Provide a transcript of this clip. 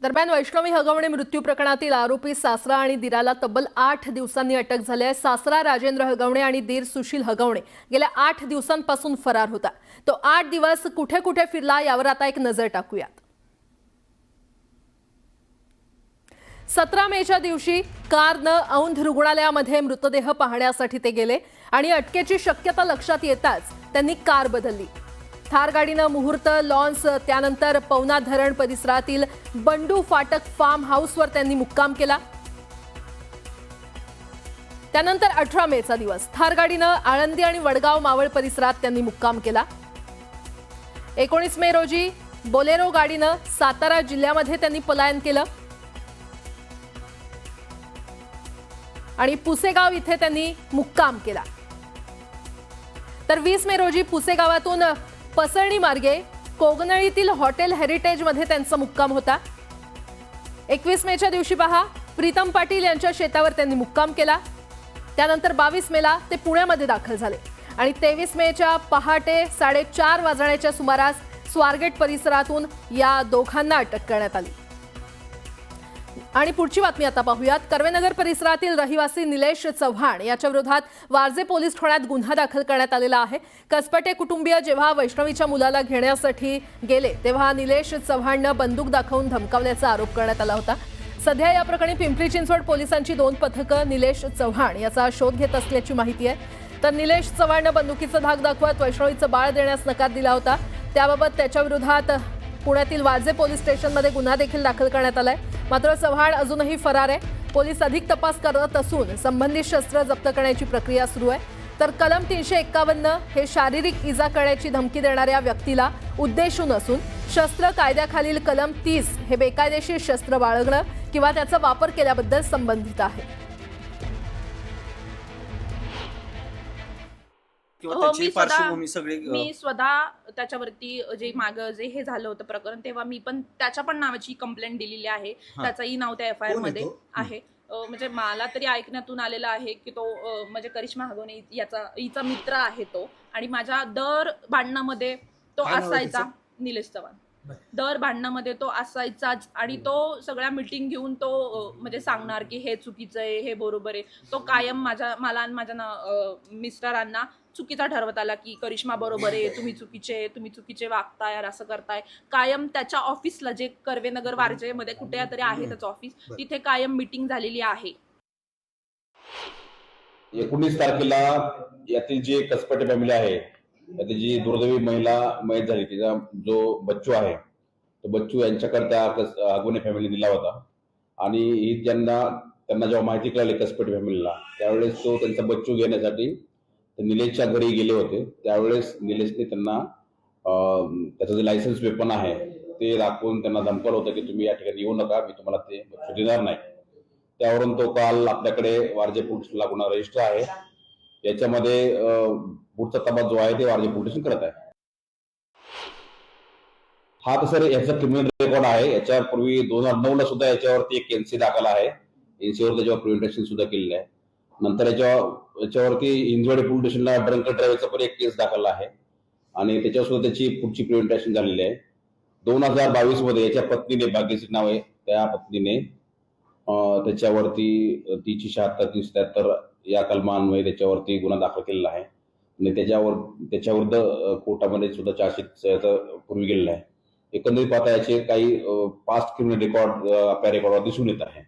दरम्यान वैष्णवी हगवणे मृत्यू प्रकरणातील आरोपी सासरा आणि दीराला तब्बल 8 दिवसांनी अटक झाली आहे। सासरा राजेंद्र हगवणे आणि दीर सुशील हगवणे गेल्या 8 दिवसांपासून फरार होता। तो 8 दिवस कुठे कुठे फिरला यावर आता एक नजर टाकूयात। 17 मेच्या दिवशी कारनं औंध रुग्णालयामध्ये मृतदेह पाहण्यासाठी ते गेले आणि अटकेची शक्यता लक्षात येताच त्यांनी कार बदलली। थार गाडीनं मुहूर्त लॉन्स त्यानंतर पवना धरण परिसरातील बंडू फाटक फार्म हाऊसवर त्यांनी मुक्काम केला। त्यानंतर 18 मेचा दिवस थार गाडीनं आळंदी आणि वडगाव मावळ परिसरात त्यांनी मुक्काम केला। 19 मे रोजी बोलेरो गाडीनं सातारा जिल्ह्यामध्ये त्यांनी पलायन केलं आणि पुसेगाव इथे त्यांनी मुक्काम केला। तर 20 मे रोजी पुसेगावातून पसरणी मार्गे कोगनळीतील हॉटेल हेरिटेज मध्ये त्यांचा मुक्काम होता। 21 मेच्या दिवशी पहा प्रीतम पाटील यांच्या शेतावर त्यांनी मुक्काम केला। त्यानंतर 22 मेला ते पुण्यामध्ये दाखल झाले आणि 23 मेच्या पहाटे 4:30 वाजण्याच्या सुमारास स्वारगेट परिसरातून या दोघांना अटक करण्यात आली। आणि पुढची बातमी आता पाहूयात। कर्वेनगर परिसरातील रहिवासी निलेश चव्हाण याच्या विरोधात वारजे पोलीस ठाण्यात गुन्हा दाखल करण्यात आलेला आहे। कसपटे कुटुंबीय जेव्हा वैष्णवीच्या मुलाला घेण्यासाठी गेले तेव्हा निलेश चव्हाणनं बंदूक दाखवून धमकावल्याचा आरोप करण्यात आला होता। सध्या या प्रकरणी पिंपरी चिंचवड पोलिसांची 2 पथकं निलेश चव्हाण याचा शोध घेत असल्याची माहिती आहे। तर निलेश चव्हाणनं बंदुकीचा धाक दाखवत वैष्णवीचं बाळ देण्यास नकार दिला होता। त्याबाबत त्याच्या विरोधात पुण्यातील वारजे पोलीस स्टेशनमध्ये गुन्हा देखील दाखल करण्यात आलाय। मात्र चव्हाण अजूनही फरार आहे। पोलीस अधिक तपास करत असून संबंधित शस्त्र जप्त करण्याची प्रक्रिया सुरू आहे। तर कलम 351 हे शारीरिक इजा करण्याची धमकी देणाऱ्या व्यक्तीला उद्देशून असून शस्त्र कायद्याखालील कलम 30 हे बेकायदेशीर शस्त्र बाळगणं किंवा त्याचा वापर केल्याबद्दल संबंधित आहे। मी स्वतः त्याच्यावरती जे मागं जे हे झालं होतं प्रकरण तेव्हा मी पण त्याच्या पण नावाची कंप्लेंट दिलेली आहे। त्याचंही नाव त्या FIR मध्ये आहे। म्हणजे मला तरी ऐकण्यातून आलेलं आहे की तो म्हणजे करिश्मा हगवणे हिचा मित्र आहे तो आणि माझ्या दर भांडणामध्ये तो असायचा। निलेश चव्हाण दर भांडणामध्ये तो असायचाच आणि तो सगळ्या मीटिंग घेऊन तो म्हणजे सांगणार की हे चुकीचं आहे हे बरोबर आहे। तो कायम मला आणि माझ्या मिस्टरांना चुकीचा ठरवत आला की करिश्मा बरोबर आहे, तुम्ही चुकीचे वागताय, असं करताय। कायम त्याच्या ऑफिसला जे कर्वेनगर वारजे मध्ये कुठे तरी आहे त्याचं ऑफिस, तिथे कायम मीटिंग झालेली आहे। 19 तारखेला यातील जे कसपटे फॅमिली आहे त्याची जी दुर्दैवी महिला मयत झाली तिचा जो बच्चू आहे तो बच्चू यांच्याकडे त्या हगवणे फॅमिली दिला होता आणि ही त्यांना जेव्हा माहिती कळली कसपटे फॅमिलीला त्यावेळेस तो त्यांचा बच्चू घेण्यासाठी निलेशच्या घरी गेले होते। त्यावेळेस निलेशने त्यांना त्याचं जे लायसन्स वेपन आहे ते दाखवून त्यांना धमकावलं होतं की तुम्ही या ठिकाणी येऊ नका, मी तुम्हाला ते बच्चू देणार नाही। त्यावरून तो काल आपल्याकडे वारजे पोलिसला गुन्हा रजिस्टर आहे। याच्यामध्ये पुढचा तपास जो आहे ते वारजे पोलीस करत आहे। हा तर सर याचा क्रिमिनल रेकॉर्ड आहे। याच्या पूर्वी 2009 ला सुद्धा याच्यावरती एक NC दाखल आहे। NC वर त्याच्यावर प्रिव्हेंटेशन सुद्धा केलेलं आहे। नंतर याच्यावरती इंजवडे पोलीस स्टेशनला ड्रंक ड्रायव्हरचा पण एक केस दाखल आहे आणि त्याच्यावर सुद्धा त्याची पुढची प्रिव्हेंटेशन झालेली आहे। 2022 मध्ये याच्या पत्नीने, भाग्यश्री नाव आहे त्या पत्नीने, त्याच्यावरती 376-377 या कलमान्वये त्याच्यावरती गुन्हा दाखल केलेला आहे आणि त्याच्याविरुद्ध कोर्टामध्ये सुद्धा चार्जशीट पूर्वी गेलेला आहे। एकंदरीत पाहता याचे काही पास्ट क्रिमिनल रेकॉर्ड आपल्या रेकॉर्डवर दिसून येत आहे।